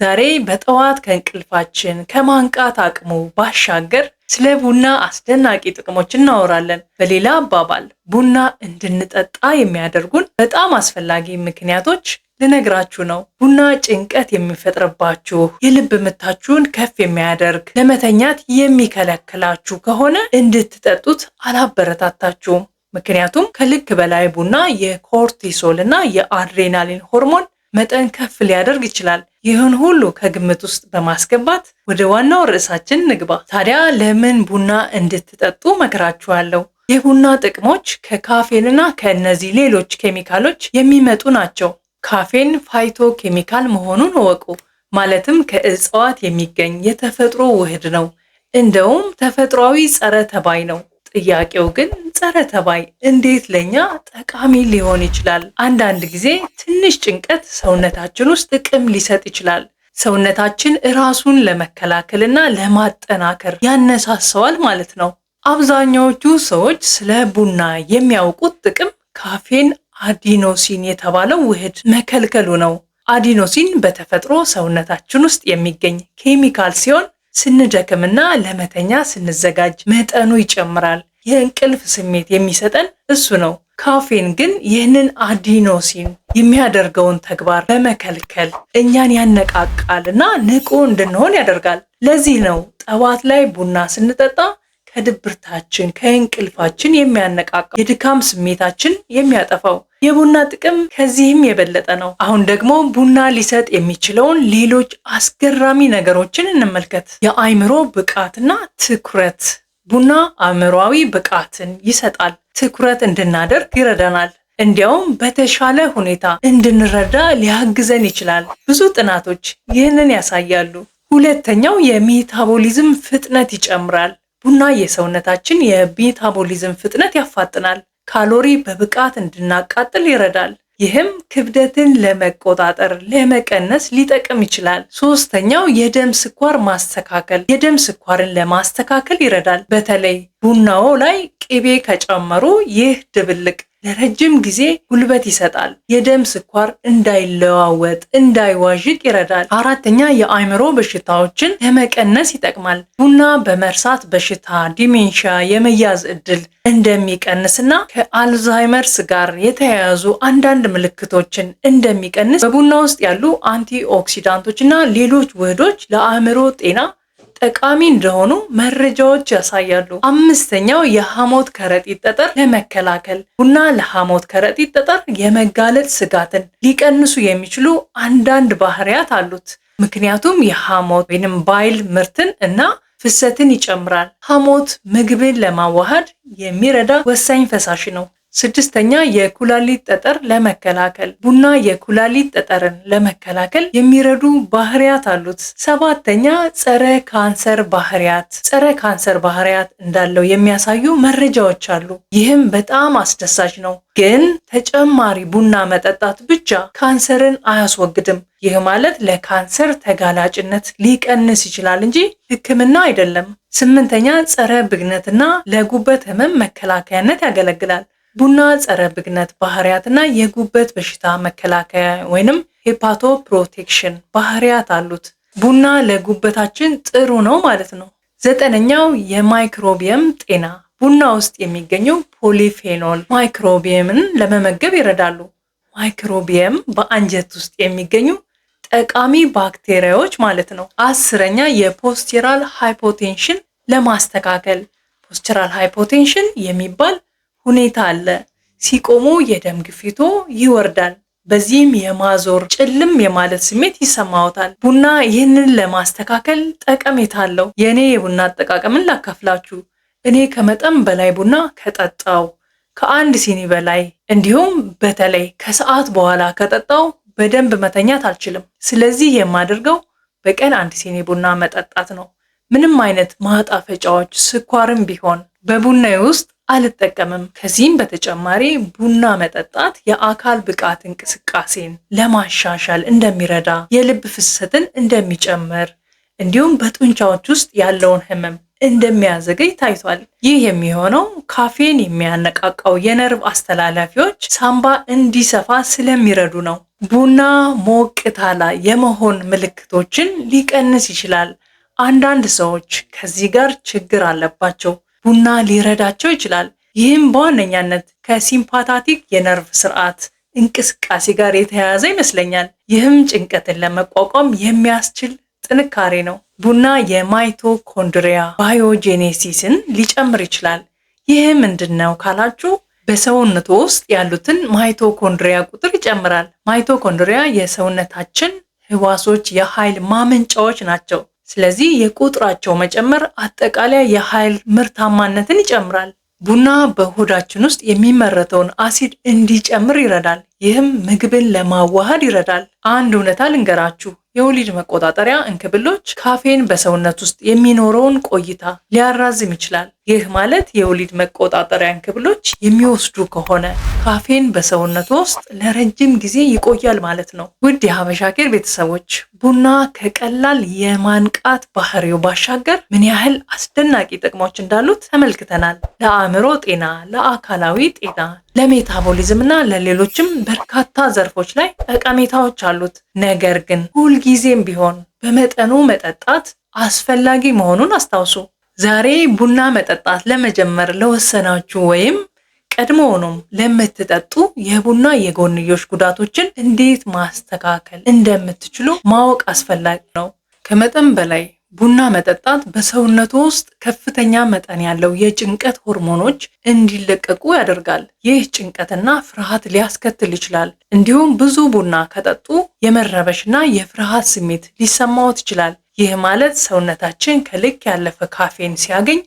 ዛሬ በጠዋት ከእንቅልፋችን ከማንቃት አቅሙ ባሻገር ስለ ቡና አስደናቂ ጥቅሞች እናወራለን። በሌላ አባባል ቡና እንድንጠጣ የሚያደርጉን በጣም አስፈላጊ ምክንያቶች ልነግራችሁ ነው። ቡና ጭንቀት የሚፈጥርባችሁ፣ የልብ ምታችሁን ከፍ የሚያደርግ፣ ለመተኛት የሚከለክላችሁ ከሆነ እንድትጠጡት አላበረታታችሁም። ምክንያቱም ከልክ በላይ ቡና የኮርቲሶል እና የአድሬናሊን ሆርሞን መጠን ከፍ ሊያደርግ ይችላል። ይህን ሁሉ ከግምት ውስጥ በማስገባት ወደ ዋናው ርዕሳችን ንግባ። ታዲያ ለምን ቡና እንድትጠጡ መክራችኋለሁ? የቡና ጥቅሞች ከካፌንና ከእነዚህ ሌሎች ኬሚካሎች የሚመጡ ናቸው። ካፌን ፋይቶ ኬሚካል መሆኑን እወቁ። ማለትም ከእጽዋት የሚገኝ የተፈጥሮ ውህድ ነው። እንደውም ተፈጥሯዊ ጸረ ተባይ ነው። ጥያቄው ግን ጸረ ተባይ እንዴት ለኛ ጠቃሚ ሊሆን ይችላል? አንዳንድ ጊዜ ትንሽ ጭንቀት ሰውነታችን ውስጥ ጥቅም ሊሰጥ ይችላል። ሰውነታችን ራሱን ለመከላከልና ለማጠናከር ያነሳሳዋል ማለት ነው። አብዛኛዎቹ ሰዎች ስለ ቡና የሚያውቁት ጥቅም ካፌን አዲኖሲን የተባለው ውህድ መከልከሉ ነው። አዲኖሲን በተፈጥሮ ሰውነታችን ውስጥ የሚገኝ ኬሚካል ሲሆን ስንደክምና ለመተኛ ስንዘጋጅ መጠኑ ይጨምራል። የእንቅልፍ ስሜት የሚሰጠን እሱ ነው። ካፌን ግን ይህንን አዲኖሲን የሚያደርገውን ተግባር በመከልከል እኛን ያነቃቃልና ንቁ እንድንሆን ያደርጋል። ለዚህ ነው ጠዋት ላይ ቡና ስንጠጣ ከድብርታችን ከእንቅልፋችን የሚያነቃቃ የድካም ስሜታችን የሚያጠፋው። የቡና ጥቅም ከዚህም የበለጠ ነው። አሁን ደግሞ ቡና ሊሰጥ የሚችለውን ሌሎች አስገራሚ ነገሮችን እንመልከት። የአእምሮ ብቃትና ትኩረት። ቡና አእምሮአዊ ብቃትን ይሰጣል። ትኩረት እንድናደርግ ይረዳናል። እንዲያውም በተሻለ ሁኔታ እንድንረዳ ሊያግዘን ይችላል። ብዙ ጥናቶች ይህንን ያሳያሉ። ሁለተኛው የሜታቦሊዝም ፍጥነት ይጨምራል። ቡና የሰውነታችን የሜታቦሊዝም ፍጥነት ያፋጥናል። ካሎሪ በብቃት እንድናቃጥል ይረዳል። ይህም ክብደትን ለመቆጣጠር ለመቀነስ ሊጠቅም ይችላል። ሶስተኛው የደም ስኳር ማስተካከል። የደም ስኳርን ለማስተካከል ይረዳል። በተለይ ቡናው ላይ ቅቤ ከጨመሩ ይህ ድብልቅ ለረጅም ጊዜ ጉልበት ይሰጣል። የደም ስኳር እንዳይለዋወጥ እንዳይዋዥቅ ይረዳል። አራተኛ የአእምሮ በሽታዎችን ለመቀነስ ይጠቅማል። ቡና በመርሳት በሽታ ዲሜንሺያ የመያዝ እድል እንደሚቀንስና ከአልዛይመርስ ጋር የተያያዙ አንዳንድ ምልክቶችን እንደሚቀንስ በቡና ውስጥ ያሉ አንቲ ኦክሲዳንቶችና ሌሎች ውህዶች ለአእምሮ ጤና ጠቃሚ እንደሆኑ መረጃዎች ያሳያሉ። አምስተኛው የሐሞት ከረጢት ጠጠር ለመከላከል። ቡና ለሐሞት ከረጢት ጠጠር የመጋለጥ ስጋትን ሊቀንሱ የሚችሉ አንዳንድ ባህሪያት አሉት። ምክንያቱም የሐሞት ወይንም ባይል ምርትን እና ፍሰትን ይጨምራል። ሐሞት ምግብን ለማዋሃድ የሚረዳ ወሳኝ ፈሳሽ ነው። ስድስተኛ የኩላሊት ጠጠር ለመከላከል። ቡና የኩላሊት ጠጠርን ለመከላከል የሚረዱ ባህሪያት አሉት። ሰባተኛ ጸረ ካንሰር ባህሪያት። ጸረ ካንሰር ባህሪያት እንዳለው የሚያሳዩ መረጃዎች አሉ። ይህም በጣም አስደሳች ነው። ግን ተጨማሪ ቡና መጠጣት ብቻ ካንሰርን አያስወግድም። ይህ ማለት ለካንሰር ተጋላጭነት ሊቀንስ ይችላል እንጂ ሕክምና አይደለም። ስምንተኛ ጸረ ብግነትና ለጉበት ህመም መከላከያነት ያገለግላል። ቡና ጸረ ብግነት ባህሪያትና የጉበት በሽታ መከላከያ ወይንም ሄፓቶ ፕሮቴክሽን ባህሪያት አሉት። ቡና ለጉበታችን ጥሩ ነው ማለት ነው። ዘጠነኛው የማይክሮቢየም ጤና። ቡና ውስጥ የሚገኙ ፖሊፌኖል ማይክሮቢየምን ለመመገብ ይረዳሉ። ማይክሮቢየም በአንጀት ውስጥ የሚገኙ ጠቃሚ ባክቴሪያዎች ማለት ነው። አስረኛ የፖስቸራል ሃይፖቴንሽን ለማስተካከል። ፖስቸራል ሃይፖቴንሽን የሚባል ሁኔታ አለ። ሲቆሙ የደም ግፊቶ ይወርዳል። በዚህም የማዞር ጭልም የማለት ስሜት ይሰማዎታል። ቡና ይህንን ለማስተካከል ጠቀሜታ አለው። የኔ የቡና አጠቃቀምን ላካፍላችሁ። እኔ ከመጠን በላይ ቡና ከጠጣው ከአንድ ሲኒ በላይ እንዲሁም በተለይ ከሰዓት በኋላ ከጠጣው በደንብ መተኛት አልችልም። ስለዚህ የማደርገው በቀን አንድ ሲኒ ቡና መጠጣት ነው። ምንም አይነት ማጣፈጫዎች ስኳርም ቢሆን በቡናዬ ውስጥ አልጠቀምም። ከዚህም በተጨማሪ ቡና መጠጣት የአካል ብቃት እንቅስቃሴን ለማሻሻል እንደሚረዳ፣ የልብ ፍሰትን እንደሚጨምር እንዲሁም በጡንቻዎች ውስጥ ያለውን ህመም እንደሚያዘገይ ታይቷል። ይህ የሚሆነው ካፌን የሚያነቃቃው የነርቭ አስተላላፊዎች ሳምባ እንዲሰፋ ስለሚረዱ ነው። ቡና ሞቅታ ላይ የመሆን ምልክቶችን ሊቀንስ ይችላል። አንዳንድ ሰዎች ከዚህ ጋር ችግር አለባቸው። ቡና ሊረዳቸው ይችላል። ይህም በዋነኛነት ከሲምፓታቲክ የነርቭ ስርዓት እንቅስቃሴ ጋር የተያያዘ ይመስለኛል። ይህም ጭንቀትን ለመቋቋም የሚያስችል ጥንካሬ ነው። ቡና የማይቶኮንድሪያ ባዮጄኔሲስን ሊጨምር ይችላል። ይህ ምንድን ነው ካላችሁ በሰውነቱ ውስጥ ያሉትን ማይቶኮንድሪያ ቁጥር ይጨምራል። ማይቶኮንድሪያ የሰውነታችን ህዋሶች የኃይል ማመንጫዎች ናቸው። ስለዚህ የቁጥራቸው መጨመር አጠቃላይ የኃይል ምርታማነትን ይጨምራል። ቡና በሆዳችን ውስጥ የሚመረተውን አሲድ እንዲጨምር ይረዳል። ይህም ምግብን ለማዋሃድ ይረዳል። አንድ እውነታ ልንገራችሁ፣ የወሊድ መቆጣጠሪያ እንክብሎች ካፌን በሰውነት ውስጥ የሚኖረውን ቆይታ ሊያራዝም ይችላል። ይህ ማለት የወሊድ መቆጣጠሪያ እንክብሎች የሚወስዱ ከሆነ ካፌን በሰውነት ውስጥ ለረጅም ጊዜ ይቆያል ማለት ነው። ውድ የሀበሻ ኬር ቤተሰቦች፣ ቡና ከቀላል የማንቃት ባህሪው ባሻገር ምን ያህል አስደናቂ ጥቅሞች እንዳሉት ተመልክተናል። ለአእምሮ ጤና፣ ለአካላዊ ጤና፣ ለሜታቦሊዝም እና ለሌሎችም በርካታ ዘርፎች ላይ ጠቀሜታዎች አሉት። ነገር ግን ሁልጊዜም ቢሆን በመጠኑ መጠጣት አስፈላጊ መሆኑን አስታውሱ። ዛሬ ቡና መጠጣት ለመጀመር ለወሰናችሁ ወይም ቀድሞውኑም ለምትጠጡ የቡና የጎንዮሽ ጉዳቶችን እንዴት ማስተካከል እንደምትችሉ ማወቅ አስፈላጊ ነው። ከመጠን በላይ ቡና መጠጣት በሰውነቱ ውስጥ ከፍተኛ መጠን ያለው የጭንቀት ሆርሞኖች እንዲለቀቁ ያደርጋል። ይህ ጭንቀትና ፍርሃት ሊያስከትል ይችላል። እንዲሁም ብዙ ቡና ከጠጡ የመረበሽና የፍርሃት ስሜት ሊሰማዎት ይችላል። ይህ ማለት ሰውነታችን ከልክ ያለፈ ካፌን ሲያገኝ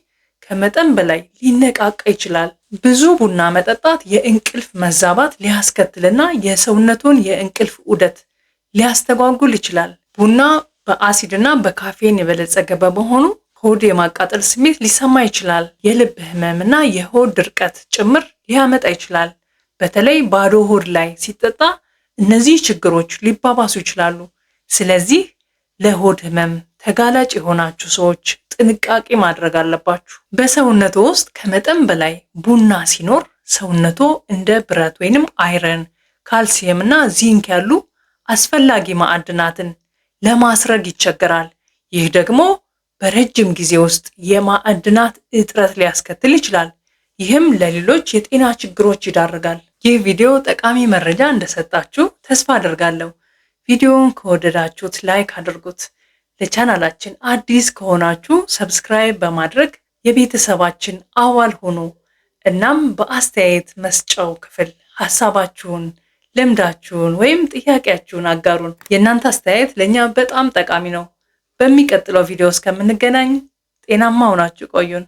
ከመጠን በላይ ሊነቃቃ ይችላል። ብዙ ቡና መጠጣት የእንቅልፍ መዛባት ሊያስከትልና የሰውነቱን የእንቅልፍ ዑደት ሊያስተጓጉል ይችላል። ቡና በአሲድና በካፌን የበለጸገ በመሆኑ ሆድ የማቃጠል ስሜት ሊሰማ ይችላል። የልብ ህመምና የሆድ ድርቀት ጭምር ሊያመጣ ይችላል። በተለይ ባዶ ሆድ ላይ ሲጠጣ እነዚህ ችግሮች ሊባባሱ ይችላሉ። ስለዚህ ለሆድ ህመም ተጋላጭ የሆናችሁ ሰዎች ጥንቃቄ ማድረግ አለባችሁ። በሰውነቱ ውስጥ ከመጠን በላይ ቡና ሲኖር ሰውነቱ እንደ ብረት ወይንም አይረን፣ ካልሲየም እና ዚንክ ያሉ አስፈላጊ ማዕድናትን ለማስረግ ይቸገራል። ይህ ደግሞ በረጅም ጊዜ ውስጥ የማዕድናት እጥረት ሊያስከትል ይችላል። ይህም ለሌሎች የጤና ችግሮች ይዳርጋል። ይህ ቪዲዮ ጠቃሚ መረጃ እንደሰጣችሁ ተስፋ አደርጋለሁ። ቪዲዮውን ከወደዳችሁት ላይክ አድርጉት። ለቻናላችን አዲስ ከሆናችሁ ሰብስክራይብ በማድረግ የቤተሰባችን አባል ሁኑ። እናም በአስተያየት መስጫው ክፍል ሐሳባችሁን፣ ልምዳችሁን ወይም ጥያቄያችሁን አጋሩን። የእናንተ አስተያየት ለኛ በጣም ጠቃሚ ነው። በሚቀጥለው ቪዲዮ እስከምንገናኝ ጤናማ ሆናችሁ ቆዩን።